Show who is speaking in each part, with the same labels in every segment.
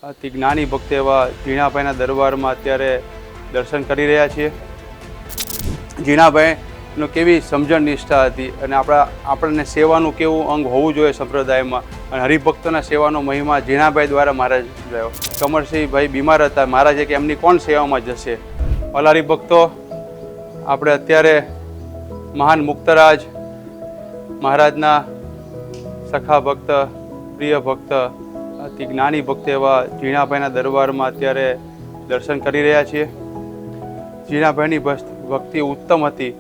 Speaker 1: અતિ જ્ઞાની ભક્ત એવા ઝીણાભાઈના દરબારમાં અત્યારે દર્શન કરી રહ્યા છીએ। ઝીણાભાઈનો કેવી સમજણ નિષ્ઠા હતી અને આપણને સેવાનું કેવું અંગ હોવું જોઈએ સંપ્રદાયમાં, અને હરિભક્તોના સેવાનો મહિમા ઝીણાભાઈ દ્વારા મહારાજ રહ્યો। કમરસિંહભાઈ બીમાર હતા, મહારાજે કે એમની કોણ સેવામાં જશે। ઓલા હરિભક્તો, આપણે અત્યારે મહાન મુક્તરાજ મહારાજના સખા ભક્ત, પ્રિય ભક્ત, અતિ જ્ઞાની ભક્ત એવા ઝીણાભાઈના દરબારમાં અત્યારે દર્શન કરી રહ્યા છીએ। ઝીણાભાઈની ભક્તિ ઉત્તમ હતી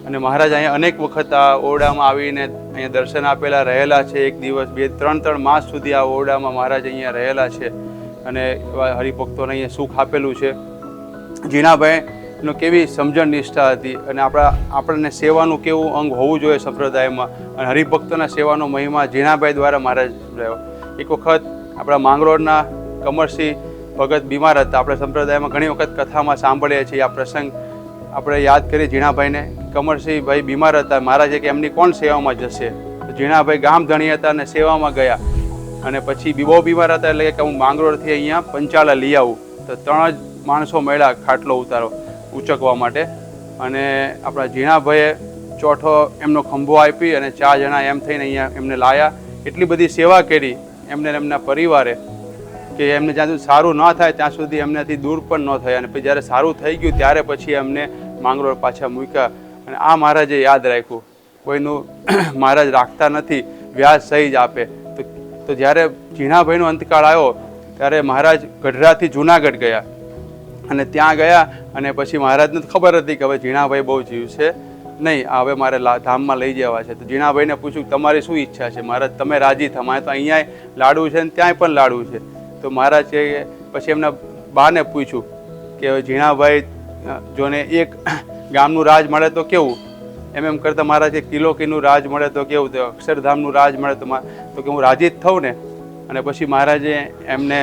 Speaker 1: અને મહારાજ અહીંયા અનેક વખત આ ઓરડામાં આવીને અહીંયા દર્શન આપેલા રહેલા છે। એક દિવસ, બે, ત્રણ માસ સુધી આ ઓરડામાં મહારાજ અહીંયા રહેલા છે અને એવા હરિભક્તોને અહીંયા સુખ આપેલું છે। ઝીણાભાઈનો કેવી સમજણ નિષ્ઠા હતી અને આપણને સેવાનું કેવું અંગ હોવું જોઈએ સંપ્રદાયમાં, અને હરિભક્તોના સેવાનો મહિમા ઝીણાભાઈ દ્વારા મહારાજ રહ્યો। એક વખત આપણા માંગરોળના કમરસિંહ ભગત બીમાર હતા। આપણે સંપ્રદાયમાં ઘણી વખત કથામાં સાંભળીએ છીએ આ પ્રસંગ, આપણે યાદ કરીએ ઝીણાભાઈને। કમરસિંહભાઈ બીમાર હતા, મહારાજે કે એમની કોણ સેવામાં જશે। તો ઝીણાભાઈ ગામ ધણી હતા અને સેવામાં ગયા, અને પછી બહુ બીમાર હતા એટલે કે હું માંગરોળથી અહીંયા પંચાળા લઈ આવું। તો 3 જ માણસો મળ્યા ખાટલો ઉચકવા માટે, અને આપણા ઝીણાભાઈએ ચોથો એમનો ખંભો આપી અને 4 જણા એમ થઈને અહીંયા એમને લાયા। એટલી બધી સેવા કરી એમને એમના પરિવારે કે એમને જ્યાં સુધી સારું ન થાય ત્યાં સુધી એમનાથી દૂર પણ ન થયા, અને પછી જ્યારે સારું થઈ ગયું ત્યારે પછી એમને માંગરોળ પાછા મૂક્યા। અને આ મહારાજે યાદ રાખ્યું, કોઈનું મહારાજ રાખતા નથી, વ્યાજ સહી જ આપે। તો જ્યારે ઝીણાભાઈનો અંતકાળ આવ્યો ત્યારે મહારાજ ગઢડાથી જુનાગઢ ગયા, અને ત્યાં ગયા અને પછી મહારાજને ખબર હતી કે હવે ઝીણાભાઈ બહુ જીવશે નહીં, હવે મારે ધામમાં લઈ જવા છે। તો ઝીણાભાઈને પૂછ્યું તમારી શું ઈચ્છા છે? મહારાજ તમે રાજી થમાય, તો અહીંયા લાડુ છે ને ત્યાંય પણ લાડુ છે। તો મહારાજ કે પછી એમના બાને પૂછ્યું કે ઝીણાભાઈ જોને એક ગામનું રાજ મળે તો કેવું, એમ કરતાં મહારાજ કે કિલોકીનું રાજ મળે તો કેવું, તો અક્ષરધામનું રાજ મળે તો કે હું રાજી જ થઉં ને। અને પછી મહારાજે એમને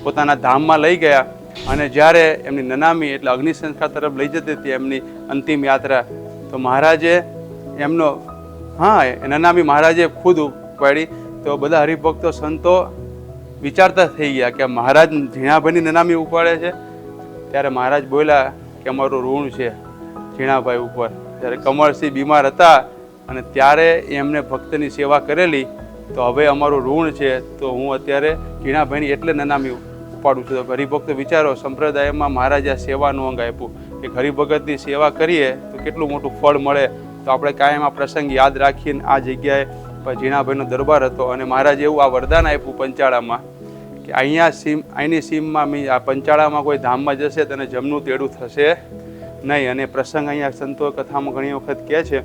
Speaker 1: પોતાના ધામમાં લઈ ગયા, અને જ્યારે એમની નનામી એટલે અગ્નિ સંસ્કાર તરફ લઈ જતી હતી એમની અંતિમ યાત્રા, તો મહારાજે એમનો નનામી મહારાજે ખુદ ઉપાડી। તો બધા હરિભક્તો સંતો વિચારતા થઈ ગયા કે મહારાજ ઝીણાભાઈની નનામી ઉપાડે છે। ત્યારે મહારાજ બોલ્યા કે અમારું ઋણ છે ઝીણાભાઈ ઉપર। જ્યારે કમરસિંહ બીમાર હતા અને ત્યારે એમને ભક્તની સેવા કરેલી, તો હવે અમારું ઋણ છે, તો હું અત્યારે ઝીણાભાઈની એટલે નનામી ઉપાડું છું। તો હરિભક્તો વિચારો, સંપ્રદાયમાં મહારાજે આ સેવાનું અંગ આપ્યું કે હરિભગતની સેવા કરીએ તો કેટલું મોટું ફળ મળે। તો આપણે કાયમ આ પ્રસંગ યાદ રાખીને આ જગ્યાએ ઝીણાભાઈનો દરબાર હતો, અને મહારાજે એવું આ વરદાન આપ્યું પંચાળામાં કે અહીંની સીમમાં આ પંચાળામાં કોઈ ધામમાં જશે તેને જમનું તેડું થશે નહીં। અને પ્રસંગ અહીંયા સંતો કથામાં ઘણી વખત કહે છે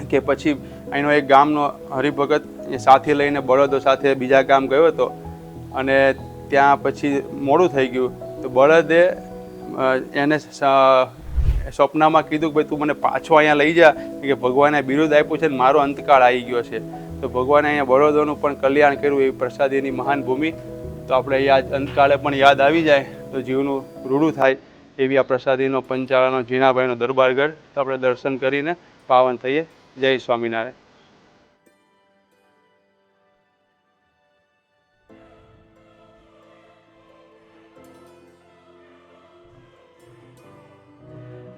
Speaker 1: કે પછી અહીંનો એક ગામનો હરિભગત સાથી લઈને બળદો સાથે બીજા ગામ ગયો હતો, અને ત્યાં પછી મોડું થઈ ગયું, તો બળદે એને સ્વપ્નમાં કીધું કે ભાઈ તું મને પાછો અહીંયા લઈ જા, કે ભગવાને બિરુદ આપ્યું છે ને મારો અંતકાળ આવી ગયો છે। તો ભગવાને અહીંયા બળદોનું પણ કલ્યાણ કર્યું, એવી પ્રસાદીની મહાન ભૂમિ। તો આપણે અંતકાળે પણ યાદ આવી જાય તો જીવનું રૂડું થાય, એવી આ પ્રસાદીનો પંચાળાનો ઝીણાભાઈનો દરબારગઢ। તો આપણે દર્શન કરીને પાવન થઈએ। જય સ્વામિનારાયણ।